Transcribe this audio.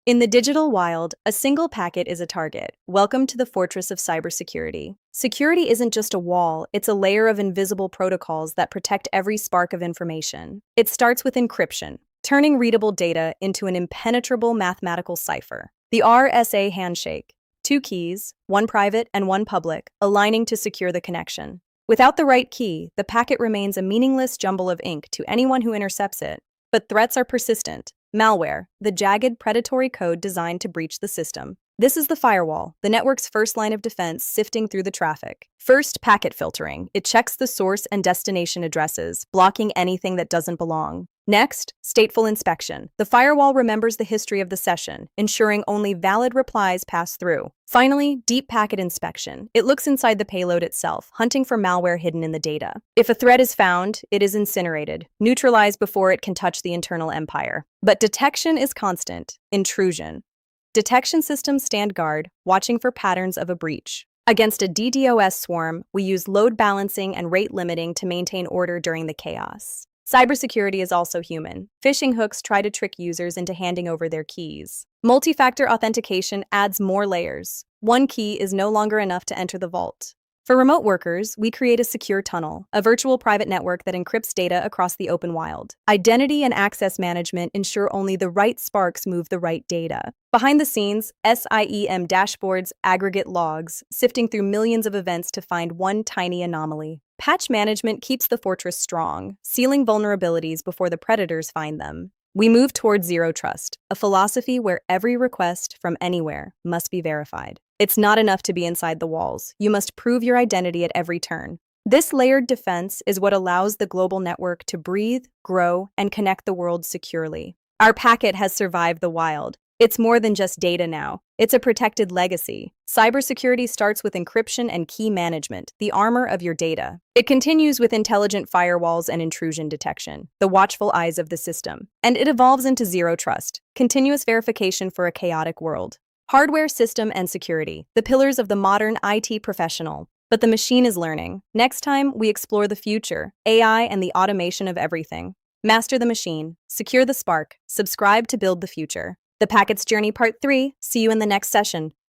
In the digital wild, a single packet is a target. Welcome to the fortress of cybersecurity. Security isn't just a wall, it's a layer of invisible protocols that protect every spark of information. It starts with encryption, turning readable data into an impenetrable mathematical cipher. The RSA handshake, two keys, one private and one public, aligning to secure the connection. Without the right key, the packet remains a meaningless jumble of ink to anyone who intercepts it. But threats are persistent. Malware, the jagged, predatory code designed to breach the system. This is the firewall, the network's first line of defense sifting through the traffic. First, packet filtering. It checks the source and destination addresses, blocking anything that doesn't belong. Next, stateful inspection. The firewall remembers the history of the session, ensuring only valid replies pass through. Finally, deep packet inspection. It looks inside the payload itself, hunting for malware hidden in the data. If a threat is found, it is incinerated, neutralized before it can touch the internal empire. But detection is constant. Intrusion. Detection systems stand guard, watching for patterns of a breach. Against a DDoS swarm, we use load balancing and rate limiting to maintain order during the chaos. Cybersecurity is also human. Phishing hooks try to trick users into handing over their keys. Multi-factor authentication adds more layers. One key is no longer enough to enter the vault. For remote workers, we create a secure tunnel, a virtual private network that encrypts data across the open wild. Identity and access management ensure only the right sparks move the right data. Behind the scenes, SIEM dashboards aggregate logs, sifting through millions of events to find one tiny anomaly. Patch management keeps the fortress strong, sealing vulnerabilities before the predators find them. We move toward zero trust, a philosophy where every request from anywhere must be verified. It's not enough to be inside the walls. You must prove your identity at every turn. This layered defense is what allows the global network to breathe, grow, and connect the world securely. Our packet has survived the wild. It's more than just data now. It's a protected legacy. Cybersecurity starts with encryption and key management, the armor of your data. It continues with intelligent firewalls and intrusion detection, the watchful eyes of the system. And it evolves into zero trust, continuous verification for a chaotic world. Hardware, system, and security, the pillars of the modern IT professional. But the machine is learning. Next time, we explore the future, AI and the automation of everything. Master the machine, secure the spark, subscribe to build the future. The Packet's Journey Part 3. See you in the next session.